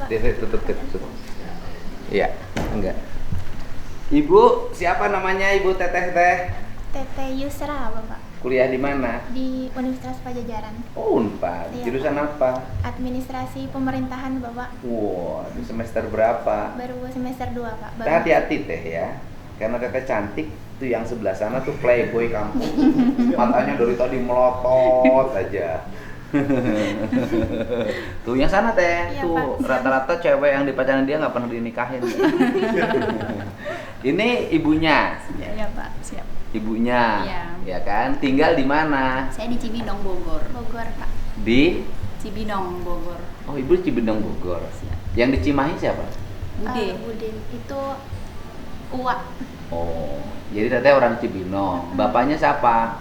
Pak. Tutup. Iya, enggak. Ibu, siapa namanya Ibu Teteh teh? Teteh Yusra, Bapak. Kuliah di mana? Di Universitas Pajajaran. Oh, Unpad. Iya, Jurusan apa? Administrasi Pemerintahan, Bapak. Wow, di semester berapa? Baru semester 2, Pak. Teh hati-hati teh ya. Karena Teteh cantik, tuh yang sebelah sana tuh playboy kampung. Matanya dari tadi melotot aja. Tuh yang sana teh, Iya, tuh Pak. rata-rata cewek yang dipacarin dia nggak pernah dinikahin. Ini ibunya, Ya Pak, siap. ibunya, Iya. ya kan? Tinggal di mana? Saya di Cibinong, Bogor. Bogor, Pak. Di, Cibinong, Bogor. oh ibu di Cibinong Bogor. Siap. Yang di Cimahi siapa? Bude. Bude. Itu Uwa. Oh, jadi Teteh orang Cibinong. Bapaknya siapa?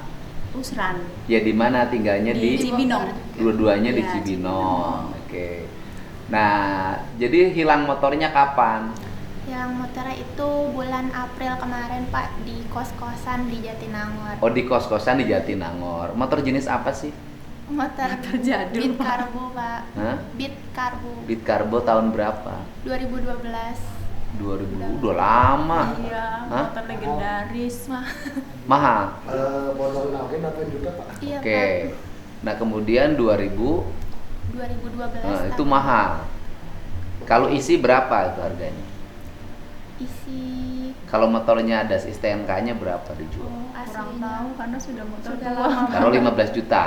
Usran. Ya di mana tinggalnya Di Cibinong. Dua-duanya di Iya, Cibinong. Oke. Nah, jadi hilang motornya kapan? Yang motornya itu bulan April kemarin, Pak, di kos-kosan di Jatinangor. Oh, di kos-kosan di Jatinangor. Motor jenis apa sih? Motor jadul, Beat Pak. Carbo, Pak. Hah? Beat Carbo. Beat Carbo tahun berapa? 2012. 2000, udah lama. Iya, Hah? motor legendaris. Mahal. Motor lagi 8 juta Pak. Iya, Oke. Pak. Nah, kemudian 2012. itu Pak. mahal. Kalau isi berapa itu harganya? Isi Kalau motornya ada STNK-nya berapa dijual? Kurang aslinya. tahu karena sudah motor Sudah tua. lama. Taruh 15 juta.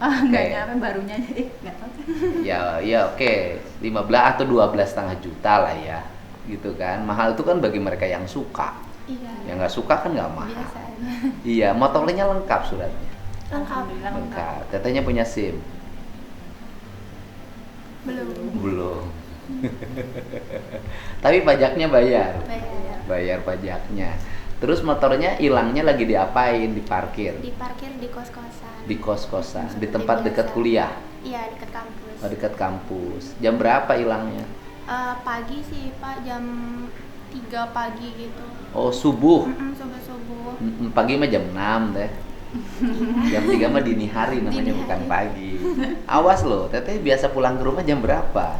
Enggak Oke. nyampe barunya jadi enggak tahu. Ya oke, 15 atau 12,5 juta lah ya. Gitu kan. Mahal itu kan bagi mereka yang suka. Iya. Yang nggak suka kan nggak mahal. Biasa aja. Iya, motornya lengkap suratnya. Lengkap. Alhamdulillah lengkap. Lengkap. Tetehnya punya SIM? Belum. Belum. Tapi pajaknya bayar. Bayar. Bayar pajaknya. Terus motornya hilangnya lagi diapain? Diparkir. Diparkir di kos-kosan. Di kos-kosan, di Seperti tempat dekat biasa. kuliah. Iya, dekat kampus. Oh, dekat kampus. Jam berapa hilangnya? Pagi sih, Pak, jam 3 pagi gitu. Oh, subuh. Subuh-subuh. Pagi mah jam 6 deh. Jam 3 mah dini hari namanya, Dini bukan hari. pagi. Awas loh, Teteh biasa pulang ke rumah jam berapa?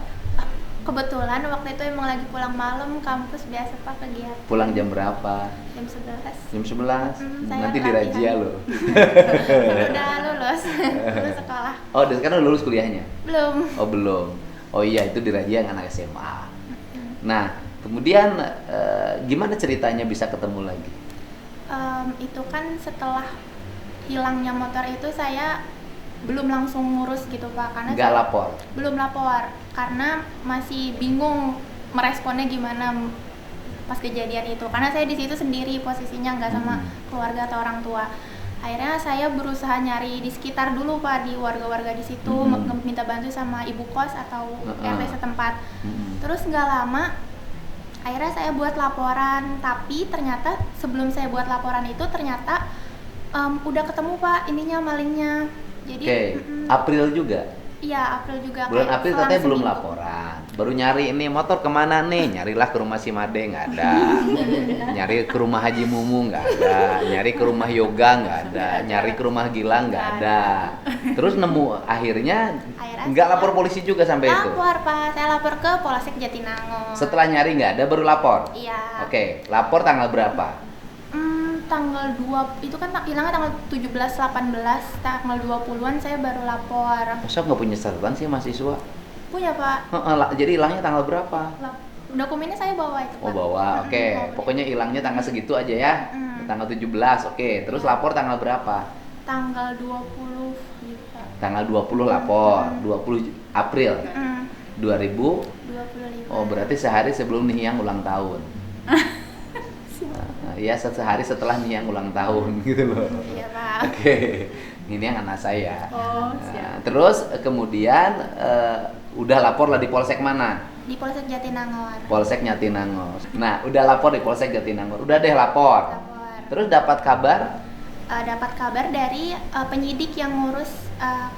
Kebetulan waktu itu emang lagi pulang malam, kampus biasa, Pak, kegiatan. Pulang jam berapa? Jam 11. Jam 11? Saya Nanti latihan. dirazia loh. Udah lulus. Lulus sekolah. Oh, dan sekarang udah lulus kuliahnya? Belum. Oh, belum. Oh iya, itu dirazia anak SMA. Nah, kemudian gimana ceritanya bisa ketemu lagi? Itu kan setelah hilangnya motor itu saya belum langsung ngurus gitu, Pak, karena Nggak saya lapor? belum lapor karena masih bingung meresponnya gimana pas kejadian itu, karena saya di situ sendiri posisinya, nggak sama keluarga atau orang tua. Akhirnya saya berusaha nyari di sekitar dulu, Pak, di warga-warga di situ, minta bantu sama ibu kos atau RT setempat. Terus nggak lama akhirnya saya buat laporan, tapi ternyata sebelum saya buat laporan itu ternyata udah ketemu, Pak, ininya, malingnya. Jadi Oke, April juga? iya, April juga. Bulan kayak April selang katanya belum seminggu. laporan. Baru nyari ini motor kemana nih? Nyarilah ke rumah si Made, nggak ada. Nyari ke rumah Haji Mumu, nggak ada. Nyari ke rumah Yoga, nggak ada. Nyari ke rumah Gilang, nggak ada. Terus nemu akhirnya nggak lapor polisi juga sampai itu? Lapor, Pak. Saya lapor ke Polsek Jatinangor. Setelah nyari nggak ada baru lapor? Iya. Oke, lapor tanggal berapa? Tanggal 2, itu kan hilangnya tanggal 17, 18, tanggal 20-an saya baru lapor. Masa nggak punya catatan sih mahasiswa? Punya, Pak. Jadi hilangnya tanggal berapa? Dokumennya saya bawa itu, Pak. Oh bawa, oke. Bawa. Pokoknya hilangnya tanggal segitu aja ya. Tanggal 17, oke. Terus lapor tanggal berapa? Tanggal 20 gitu, Pak. Tanggal 20 lapor, 20 April 2000. 25. Oh berarti sehari sebelum Nihiang ulang tahun. Ya sehari setelah Nihiang ulang tahun gitu loh. Iya, Pak. Oke, ini yang anak saya. Oh, Nah, terus kemudian udah lapor lah di Polsek mana? Di Polsek Jatinangor. Polsek Jatinangor. Nah, udah lapor di Polsek Jatinangor. Udah deh lapor. Lapor. Terus dapat kabar? Dapat kabar dari penyidik yang ngurus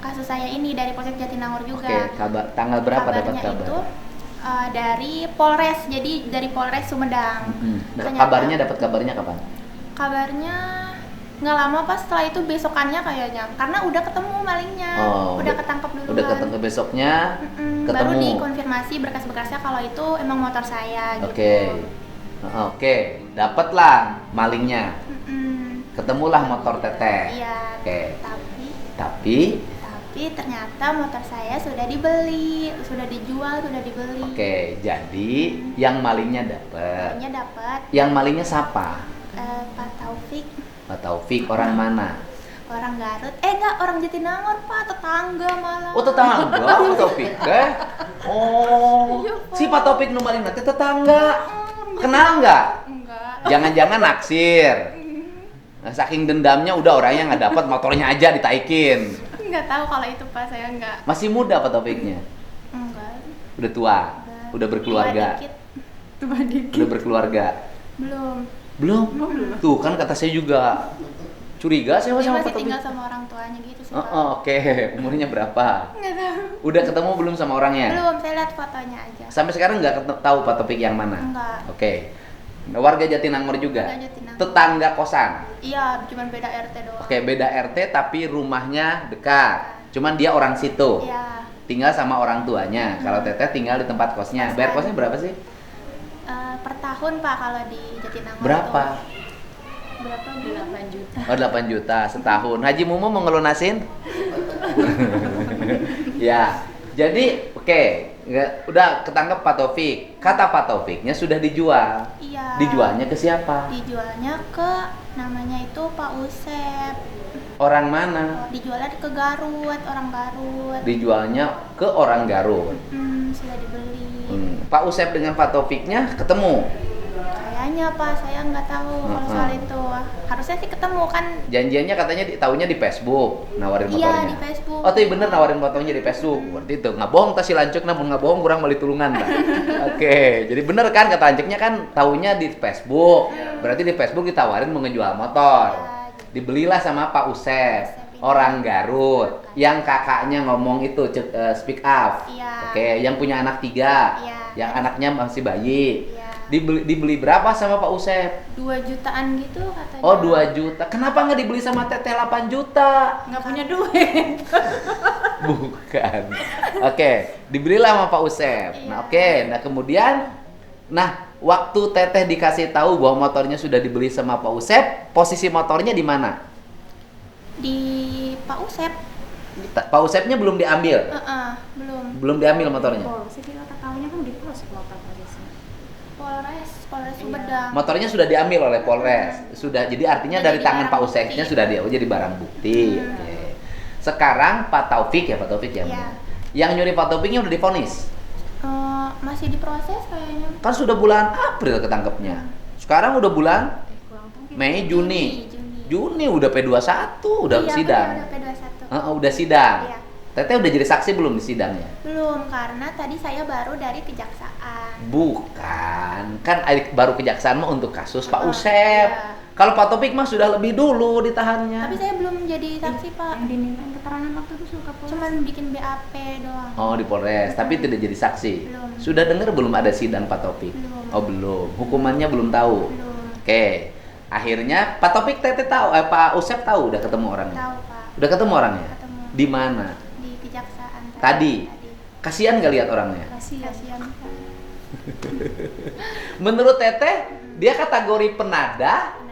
kasus saya ini dari Polsek Jatinangor juga. Oke, kabar tanggal berapa dapat Kabarnya kabar? itu dari Polres, jadi dari Polres Sumedang. Nah, Ternyata- kabarnya dapat kabarnya kapan? Kabarnya nggak lama pas setelah itu besokannya kayaknya, karena udah ketemu malingnya, udah ketangkep duluan. Udah ketangkep besoknya, Baru ketemu. dikonfirmasi berkas-berkasnya kalau itu emang motor saya gitu. Oke, dapatlah malingnya. Ketemulah motor Teteh. Iya. Oke. Tapi Tapi ternyata motor saya sudah dibeli, sudah dijual, sudah dibeli. oke, jadi yang malingnya dapat. Malingnya dapat. Yang malingnya siapa? Pak Taufik, Pak Taufik, orang mana? orang Garut. Enggak, orang Jatinangor, Pak, tetangga malah. Oh, tetangga Pak Taufik. Oh, Iya, Pak. si Pak Taufik nu maling nanti tetangga. Kenal nggak? Enggak. Jangan-jangan naksir. Nah, saking dendamnya udah orangnya nggak dapat, motornya aja ditaikin. Enggak tahu kalau itu, Pak, saya enggak. Masih muda Pak Taufiknya. Enggak. Udah tua. Udah berkeluarga. Tua dikit. Tuh dikit. Udah berkeluarga. Belum. Belum? Tuh kan kata saya juga curiga saya Dia sama masih Pak Taufik. tinggal sama orang tuanya gitu sih, Oh, Pak. oke. Umurnya berapa? Enggak tahu. Udah ketemu belum sama orangnya? Belum, saya lihat fotonya aja. Sampai sekarang nggak tahu Pak Taufik yang mana? Enggak. Oke. Warga Jatinangor juga? Warga Jatinangor. Tetangga kosan? Iya, cuman beda RT doang. Oke, beda RT tapi rumahnya dekat. Cuman dia orang situ. Iya. Tinggal sama orang tuanya. Kalau Teteh tinggal di tempat kosnya. Bayar kosnya berapa sih? Per tahun, Pak, kalau di Jatinangor. Berapa? Tuh. Berapa? 8 juta. Oh, 8 juta setahun. Haji Mumu mau ngelunasin? Ya. Jadi, oke. Udah ketangkep Pak Taufik. Kata Pak Taufiknya sudah dijual. Iya. Dijualnya ke siapa? Dijualnya ke namanya itu Pak Usep. Orang mana? Dijualnya ke Garut, orang Garut. Dijualnya ke orang Garut. Sudah dibeli. Pak Usep dengan Pak Taufiknya ketemu. Kayaknya, Pak, saya nggak tahu kalau soal itu. Harusnya sih ketemu kan. Janjiannya katanya tahunya di Facebook, nawarin Iya, motornya. di Facebook. Oh, tapi bener nawarin motornya di Facebook. Berarti itu nggak bohong tas si Lancuk, namun nggak bohong kurang beli tulungan tak. Oke, jadi bener kan kata Lancuknya kan tahunya di Facebook. Berarti di Facebook ditawarin mau ngejual motor. Dibelilah sama Pak Usep, orang Garut. Yang kakaknya ngomong itu speak up. Iya. Oke, yang punya anak 3. Iya. Yang anaknya masih bayi. Iya. Dibeli berapa sama Pak Usep? 2 jutaan gitu katanya. Oh, 2 juta. Kenapa nggak dibeli sama Teteh 8 juta? Nggak punya duit. Bukan. Oke, dibelilah sama Pak Usep. Nah, oke. Nah, kemudian waktu Teteh dikasih tahu bahwa motornya sudah dibeli sama Pak Usep, posisi motornya di mana? Di Pak Usep. Pak Usepnya belum diambil. Belum. Belum diambil motornya. Polisi kita tahunya kan di pos motor polisi. Polres Sumedang. Motornya sudah diambil oleh Polres. Sudah. Jadi artinya Udah dari jadi tangan barang Pak Usepnya bukti. sudah dia jadi barang bukti. Oke. Sekarang Pak Taufik ya, Pak Taufik ya. Iya. Yang nyuri Pak Taufiknya udah divonis. Masih diproses kayaknya. Kan sudah bulan April ketangkepnya. Sekarang udah bulan Kurang tahu. Mei, Juni. Juni. Juni udah P21, udah Iya, sidang. benar, P21. Udah sidang. Iya. Teteh udah jadi saksi belum di sidangnya? Belum, karena tadi saya baru dari kejaksaan. Bukan, kan baru kejaksaan mah untuk kasus Pak Usep. Iya. Kalau Pak Taufik mah sudah lebih dulu ditahannya. Tapi saya belum jadi saksi, Pak. Yang dimintain keterangan waktu itu suka polisi. Cuman bikin BAP doang. Oh, di Polres, tapi tidak jadi saksi. Belum. Sudah dengar belum ada sidang Pak Taufik? Belum. Oh, belum. Hukumannya belum tahu. Belum. Oke. Akhirnya Pak Taufik Teteh tahu, Pak Usep tahu udah ketemu orangnya. Tahu, Pak. Udah ketemu orangnya? Ketemu. Di mana? Di kejaksaan Tadi? Kasihan gak lihat orangnya? Kasihan, Pak. Menurut Teteh, dia kategori penada? Penada.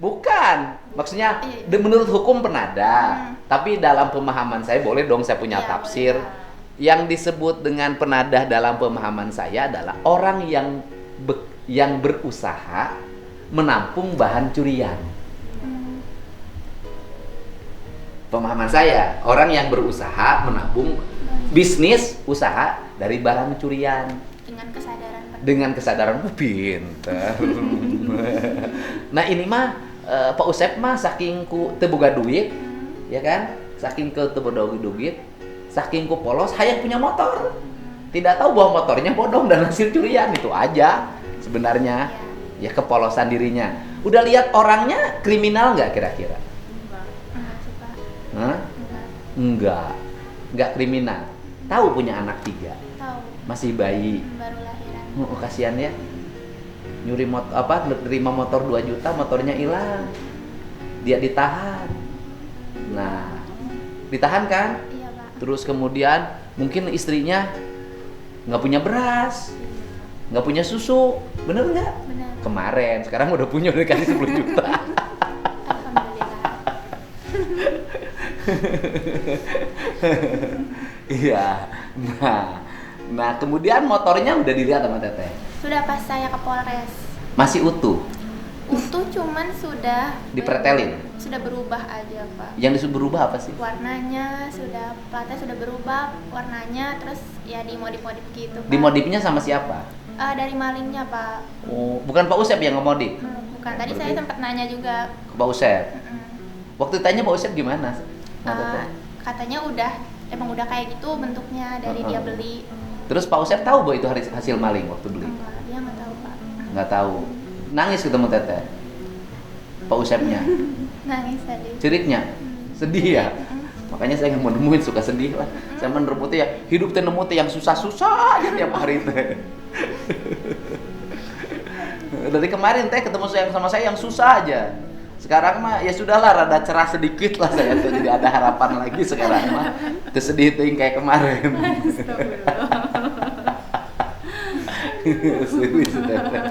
Bukan. Maksudnya Iya. menurut hukum penada. Tapi dalam pemahaman saya, boleh dong saya punya Iya, tafsir. boleh. Yang disebut dengan penadah dalam pemahaman saya adalah orang yang berusaha menampung bahan curian. Pemahaman saya, orang yang berusaha menabung bisnis usaha dari barang curian Dengan kesadaran penuh. dengan kesadaran pinter. Nah, ini mah Pak Usep mah saking ku teu boga duit, ya kan? Saking ke teu boga duit, saking ku polos hayang punya motor. Tidak tahu bahwa motornya bodong dan hasil curian, itu aja sebenarnya. Ya kepolosan dirinya. Udah lihat orangnya kriminal nggak kira-kira? Enggak sih, Pak. Hah? Enggak. Enggak kriminal. Tahu punya anak 3, Tahu. masih bayi. Baru lahiran. Oh, kasihan ya. Nyuri nerima motor 2 juta, motornya hilang. dia ditahan. Nah, ditahan kan? Iya, Pak. Terus kemudian mungkin istrinya nggak punya beras, nggak punya susu, bener nggak? Benar. Kemarin, sekarang udah punya, udah dikasih 10 juta. Alhamdulillah. Iya. Nah kemudian motornya udah dilihat sama Teteh. Sudah pas saya ke Polres. Masih utuh, Utuh cuman sudah dipretelin. sudah berubah aja, Pak. Yang disuruh berubah apa sih? Warnanya sudah, platnya sudah berubah warnanya, terus ya dimodif-modif gitu, Pak. Dimodifnya sama siapa? Dari malingnya, Pak. Oh, bukan Pak Usep yang ngemodif? Bukan, tadi saya sempat nanya juga. Ke Pak Usep. Mm-mm. Waktu tanya Pak Usep gimana? Mas Teteh? Katanya emang udah kayak gitu bentuknya dari dia beli. Terus Pak Usep tahu bahwa itu hasil maling waktu beli? Enggak, dia nggak tahu, Pak. Nggak tahu. Nangis ketemu Teteh? Pak Usepnya? Nangis tadi. Ciriknya? Sedih ya? Makanya saya nggak mau nemuin, suka sedih lah. Saya nemu teh ya, hidup teh nemu teh yang susah-susah aja tiap hari teh. Dari kemarin teh ketemu sama saya yang susah aja. Sekarang mah ya sudahlah, rada cerah sedikit lah saya tuh, jadi ada harapan lagi sekarang mah. Tersedih ting kayak kemarin. Serius Teteh.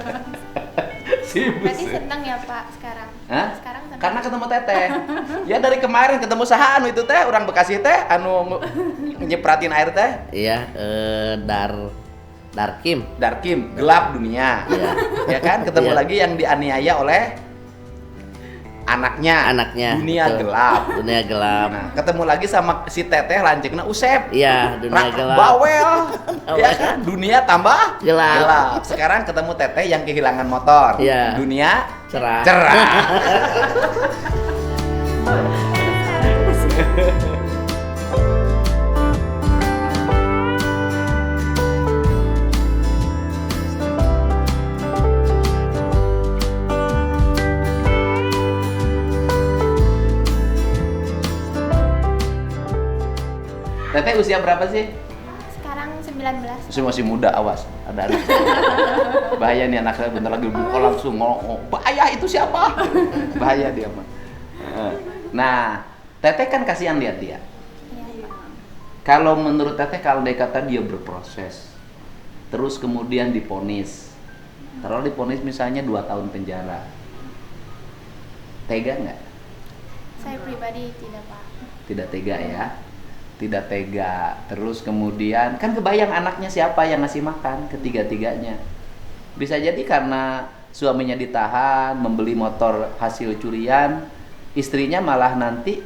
Berarti seneng ya, Pak, sekarang? Hah? Sekarang seneng. Karena ketemu Teteh. Ya dari kemarin ketemu saha anu itu teh, orang Bekasi teh anu nyepratin air teh. Iya, Darkim. Darkim, gelap dunia. Iya. Ya kan? Ketemu Iya. lagi yang dianiaya oleh anaknya. Dunia betul. gelap. Dunia gelap. Nah, ketemu lagi sama si Teteh lanjutnya Usep. Iya, dunia gelap. Bawel. Ya kan? Dunia tambah Gelap. Sekarang ketemu Teteh yang kehilangan motor. Iya. Dunia Cerah. cerah. Teteh usia berapa sih? Sekarang 19. Masih muda, awas. Ada anak. Bahaya nih anak saya, bentar lagi buka langsung ngomong, bahaya itu siapa? Bahaya dia mah. Nah, Teteh kan kasihan lihat dia. Iya, Pak. Kalau menurut Teteh, kalau dia kata dia berproses, terus kemudian diponis, kalau diponis misalnya 2 tahun penjara, tega nggak? Saya pribadi tidak, Pak. Tidak tega ya, tidak tega. Terus kemudian kan kebayang anaknya siapa yang ngasih makan ketiga-tiganya. Bisa jadi karena suaminya ditahan, membeli motor hasil curian, istrinya malah nanti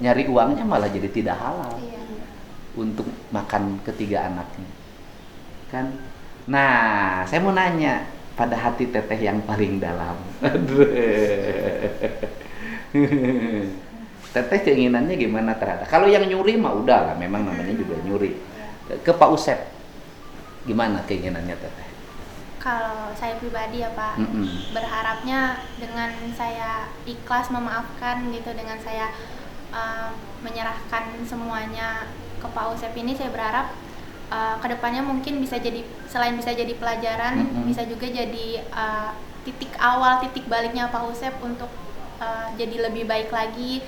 nyari uangnya malah jadi tidak halal Iya. untuk makan ketiga anaknya, kan? Nah, saya mau nanya pada hati Teteh yang paling dalam. Aduh. Teteh keinginannya gimana terhadap? Kalau yang nyuri mah udah lah, memang namanya juga nyuri. Ke Pak Usep, gimana keinginannya Teteh? Kalau saya pribadi ya, Pak, berharapnya dengan saya ikhlas memaafkan gitu, dengan saya menyerahkan semuanya ke Pak Usep ini, saya berharap kedepannya mungkin bisa jadi, selain bisa jadi pelajaran, bisa juga jadi titik awal, titik baliknya Pak Usep untuk jadi lebih baik lagi,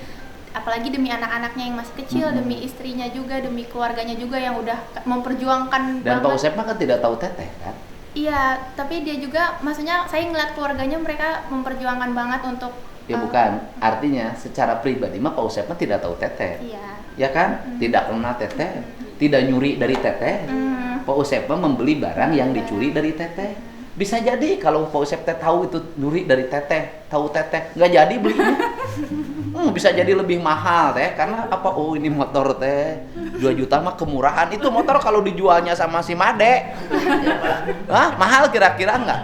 apalagi demi anak-anaknya yang masih kecil, demi istrinya juga, demi keluarganya juga yang udah memperjuangkan. Dan banget. Pak Usep mah kan tidak tahu Teteh kan? Iya, tapi dia juga, maksudnya saya ngeliat keluarganya, mereka memperjuangkan banget untuk Ya bukan, artinya secara pribadi mah Pak Usep mah tidak tahu Teteh. Iya. Ya kan? Tidak kenal Teteh, tidak nyuri dari Teteh. Pak Usep mah membeli barang yang dicuri dari Teteh. Bisa jadi kalau Pak Usep teh tahu itu nyuri dari Teteh, tahu Teteh, nggak jadi belinya. Bisa jadi lebih mahal teh, karena apa? Oh ini motor teh 2 juta mah kemurahan. Itu motor kalau dijualnya sama si Made, hah? Mahal kira-kira nggak?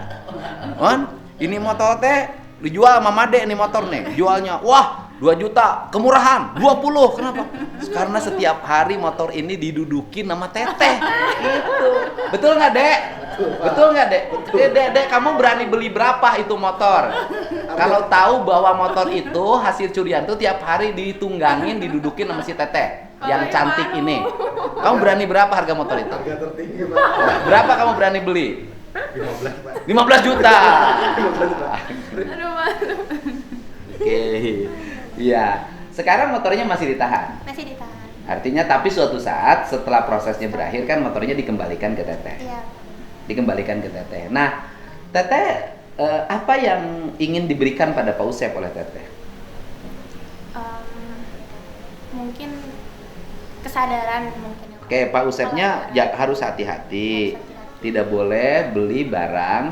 Ini motor teh dijual sama Made nih motor nih, jualnya wah 2 juta, kemurahan 20. Kenapa? Karena setiap hari motor ini didudukin sama Teteh. Gitu. Betul nggak, Dek? Betul nggak, Dek? Dek, kamu berani beli berapa itu motor? Kalau tahu bahwa motor itu hasil curian tuh tiap hari ditunggangin, didudukin sama si Teteh yang cantik ini. Kamu berani berapa harga motor itu? Harga tertinggi, Pak. Berapa kamu berani beli? 15, Pak. 15 juta. 15 juta. Aduh, malu. Oke. Iya. Sekarang motornya masih ditahan. Masih ditahan. Artinya tapi suatu saat setelah prosesnya berakhir kan motornya dikembalikan ke Teteh. Iya. Dikembalikan ke Teteh. Nah, Teteh apa yang ingin diberikan pada Pak Usep oleh Teteh? Mungkin kesadaran mungkin. Oke, Pak Usepnya ya harus hati-hati. Tidak boleh beli barang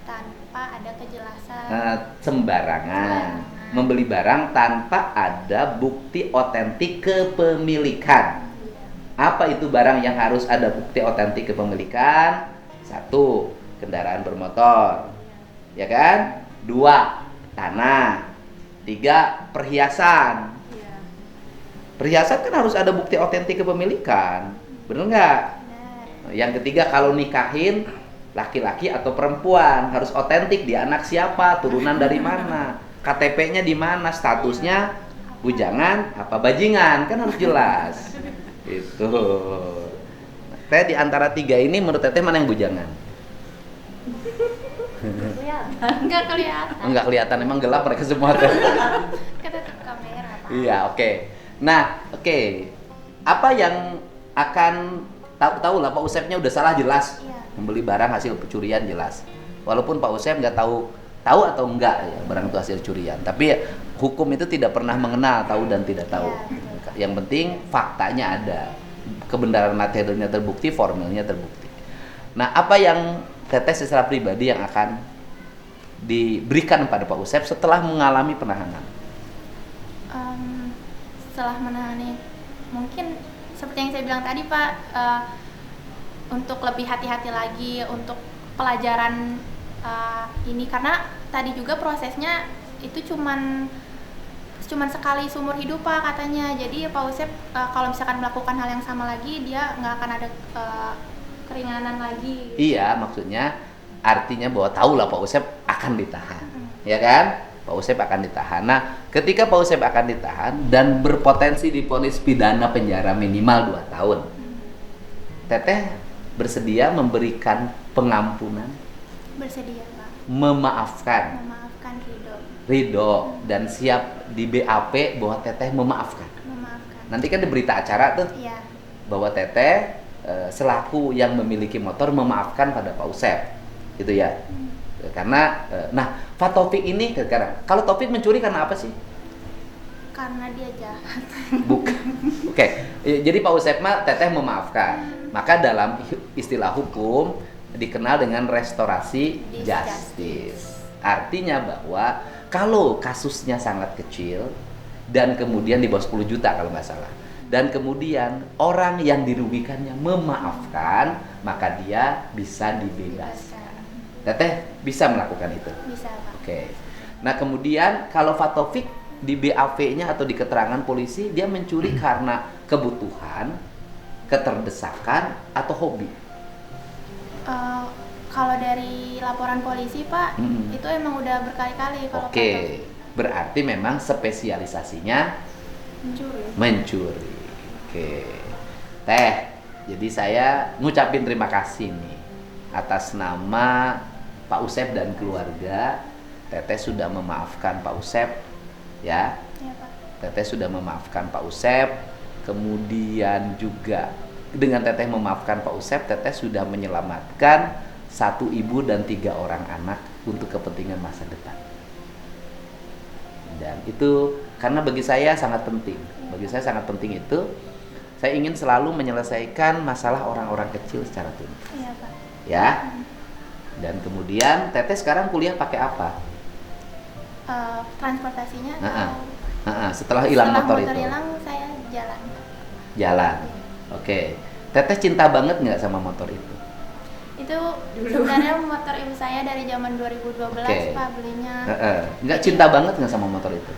tanpa ada kejelasan. sembarangan. Membeli barang tanpa ada bukti otentik kepemilikan. Apa itu barang yang harus ada bukti otentik kepemilikan? 1, kendaraan bermotor. Ya kan? 2, tanah. 3, perhiasan. Perhiasan kan harus ada bukti otentik kepemilikan. Bener nggak? Benar. Yang ketiga, kalau nikahin laki-laki atau perempuan harus otentik, dia anak siapa, turunan dari mana, KTP-nya di mana, statusnya bujangan apa bajingan, kan harus jelas. Itu. Teh di antara 3 ini menurut Teteh mana yang bujangan? Enggak kelihatan. Enggak kelihatan, emang gelap mereka semua teh. Ketutup kamera, Pak. Iya, oke. Nah, oke. Apa yang akan tahu lah Pak Usepnya udah salah jelas. Iya. Membeli barang hasil pencurian jelas. Walaupun Pak Usep nggak tahu atau enggak ya barang itu hasil curian. Tapi ya, hukum itu tidak pernah mengenal tahu dan tidak tahu. Iya, Yang penting faktanya ada. Kebenaran materialnya terbukti, formilnya terbukti. Nah, apa yang Teteh secara pribadi yang akan diberikan pada Pak Usep setelah mengalami penahanan? Setelah menangani, mungkin seperti yang saya bilang tadi Pak, untuk lebih hati-hati lagi untuk pelajaran ini, karena tadi juga prosesnya itu cuman sekali seumur hidup Pak katanya. Jadi Pak Usep kalau misalkan melakukan hal yang sama lagi, dia nggak akan ada keringanan lagi. Iya, maksudnya artinya bahwa tahulah Pak Usep akan ditahan, ya kan? Pak Usep akan ditahan. Nah, ketika Pak Usep akan ditahan dan berpotensi divonis pidana penjara minimal 2 tahun, Teteh bersedia memberikan pengampunan, Bersedia Pak. memaafkan, ridho, dan siap di BAP bahwa Teteh memaafkan. Memaafkan. Nanti kan di berita acara tuh Iya. bahwa Teteh selaku yang memiliki motor memaafkan pada Pak Usep, gitu ya. Karena nah Pak Taufik ini sekarang, kalau Taufik mencuri karena apa sih? Karena dia jahat. Bukan. Oke, jadi Pak Usep mah Teteh memaafkan. Maka dalam istilah hukum dikenal dengan restorasi justice. Artinya bahwa kalau kasusnya sangat kecil dan kemudian di bawah 10 juta kalau nggak salah, dan kemudian orang yang dirugikannya memaafkan, maka dia bisa dibebaskan. Teteh bisa melakukan itu. Bisa Pak. Oke. Nah, kemudian kalau Pak Taufik di BAP-nya atau di keterangan polisi dia mencuri karena kebutuhan, keterdesakan atau hobi. Kalau dari laporan polisi Pak, itu emang udah berkali-kali kalau Oke. Pak Berarti memang spesialisasinya mencuri. Oke. Teh, jadi saya ngucapin terima kasih nih atas nama Pak Usep dan keluarga. Teteh sudah memaafkan Pak Usep, ya. Iya Pak. Teteh sudah memaafkan Pak Usep. Kemudian juga dengan Teteh memaafkan Pak Usep, Teteh sudah menyelamatkan 1 ibu dan 3 orang anak untuk kepentingan masa depan. Dan itu karena bagi saya sangat penting. Bagi saya sangat penting itu. Saya ingin selalu menyelesaikan masalah orang-orang kecil secara tuntas. Iya Pak. Ya. Dan kemudian Teteh sekarang kuliah pakai apa? Transportasinya Setelah hilang motor itu. hilang saya jalan. Jalan. Oke. Teteh cinta banget nggak sama motor itu? Itu sebenarnya motor ibu saya dari zaman 2012 Oke. Pak belinya. Nggak cinta banget nggak sama motor itu?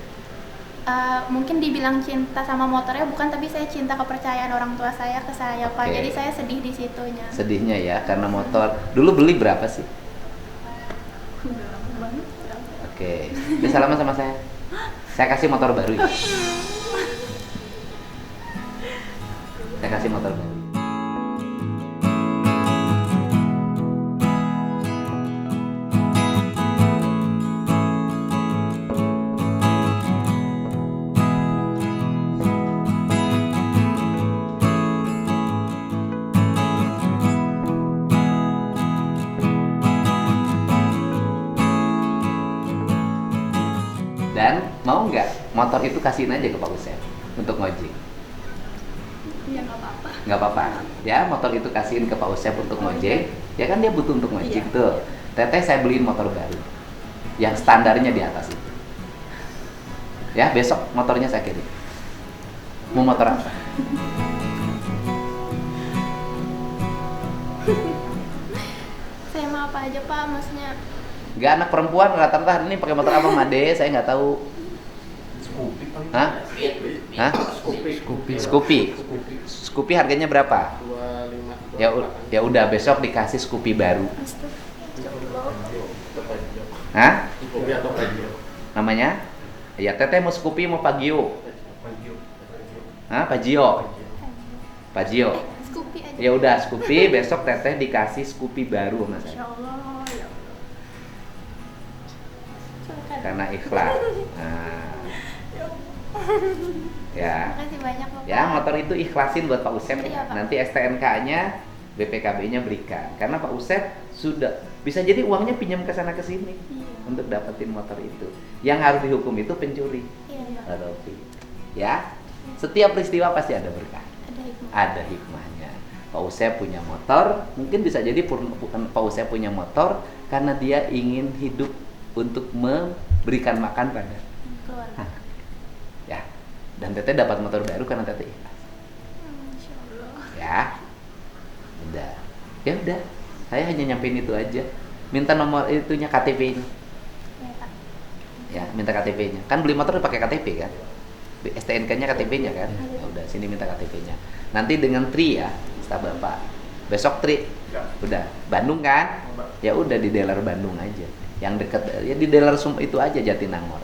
Mungkin dibilang cinta sama motornya bukan, tapi saya cinta kepercayaan orang tua saya ke saya Pak. Oke. Jadi saya sedih di situnya. Sedihnya ya karena motor. Dulu beli berapa sih? Udah lama banget. Oke. Udah salaman sama saya. Saya kasih motor baru. Ya? Saya kasih motor baru. motor itu kasihin aja ke Pak Usep untuk ngojek. Ya nggak apa-apa. Nggak apa-apa ya, motor itu kasihin ke Pak Usep untuk ngojek, ya kan dia butuh untuk ngojek Iya. tuh. Teteh saya beliin motor baru yang standarnya di atas itu ya, besok motornya saya kirim. Mau motor apa? Saya mau apa aja Pak, maksudnya Nggak, anak perempuan rata-rata hari ini pakai motor apa Made? Saya nggak tahu. Scoopy paling. Hah? Hah? Scoopy. Scoopy harganya berapa? 25. Ya udah besok dikasih Scoopy baru. Hah? Scoopy atau Pagio? Namanya? Ya Teteh mau Scoopy mau Pagio? Hah? Pagio. Pagio. Scoopy aja. Ya udah Scoopy, besok Teteh dikasih Scoopy baru sama saya. Allah, ya Allah. Silakan. Karena ikhlas. Nah. Ya. Makasih banyak Bapak. Ya, motor itu ikhlasin buat Pak Usep Iya, ya. Pak. Nanti STNK-nya BPKB-nya berikan. Karena Pak Usep sudah bisa jadi uangnya pinjam ke sana ke sini Iya. untuk dapetin motor itu. Yang harus dihukum itu pencuri. Iya. Pak Rofi. Ya. Setiap peristiwa pasti ada berkah. Ada hikmah. Ada hikmahnya. Pak Usep punya motor, mungkin bisa jadi Pak Usep punya motor karena dia ingin hidup untuk memberikan makan pada Keluarga. ya. Dan Teteh dapat motor baru karena Teteh ikhlas. Insya Allah. Ya. Udah. Ya udah. Saya hanya nyampein itu aja. Minta nomor itunya KTP-nya. Ya Pak. Ya, minta KTP-nya. Kan beli motor pakai KTP kan? STNK-nya KTP-nya kan? Ya udah, sini minta KTP-nya. Nanti dengan Tri ya, staf Bapak. Besok Tri. Udah, Bandung kan? Ya udah di dealer Bandung aja. Yang dekat ya di dealer itu aja Jatinangor.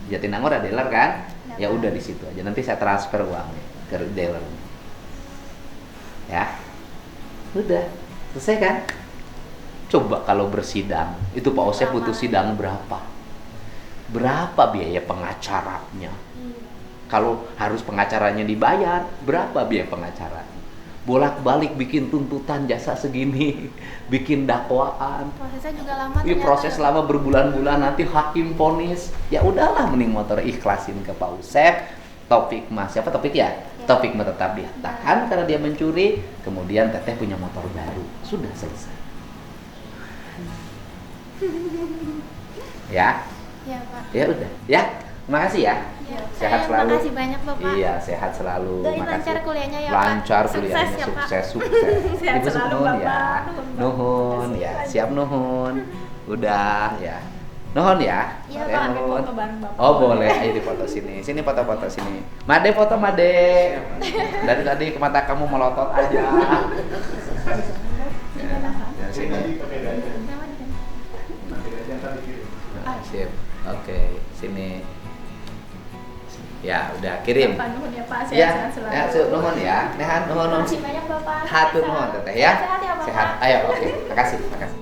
Jatinangor ada dealer kan? Ya udah di situ aja. Nanti saya transfer uangnya ke dealer. Ya. Udah, selesai kan? Coba kalau bersidang, itu Pak Osep butuh sidang berapa? Berapa biaya pengacaranya? Kalau harus pengacaranya dibayar, berapa biaya pengacaranya? Bolak-balik bikin tuntutan jasa segini, bikin dakwaan. Prosesnya juga lama. Ini ternyata. proses lama berbulan-bulan, nanti hakim vonis. Ya udahlah, mending motor ikhlasin ke Pak Usep. Topik Mas, siapa Topik ya? Topik mah tetap ditahan karena dia mencuri. Kemudian Teteh punya motor baru. Sudah selesai. Ya, Iya Pak. ya udah. Ya, makasih ya. Ya, Sehat saya selalu. Makasih banyak Bapak. Iya, sehat selalu. Doain Makasih. lancar kuliahnya ya, Pak. Lancar Sukses kuliahnya, ya, Pak. sukses, sukses. Sehat Ibu selalu, nuhun ya. Bapak. Nuhun ya, siap nuhun. Udah ya. Nuhun ya. Iya, Made, Pak. nuhun. Foto bareng Bapak. Oh boleh, ayo di foto sini. Sini foto-foto sini. Made foto Made. Dari tadi ke mata kamu melotot aja. Ya, sini. Nah, sip. Oke, sini. Ya, udah kirim. Bapak nuhun ya Pak, Ya, sehat-sehat selalu. ya, nuhun ya. Nehan nuhun. Makasih banyak Bapak. Hatur nuhun Teteh ya. Sehat ya Bapak. Sehat. Ayo, oke. Makasih, makasih.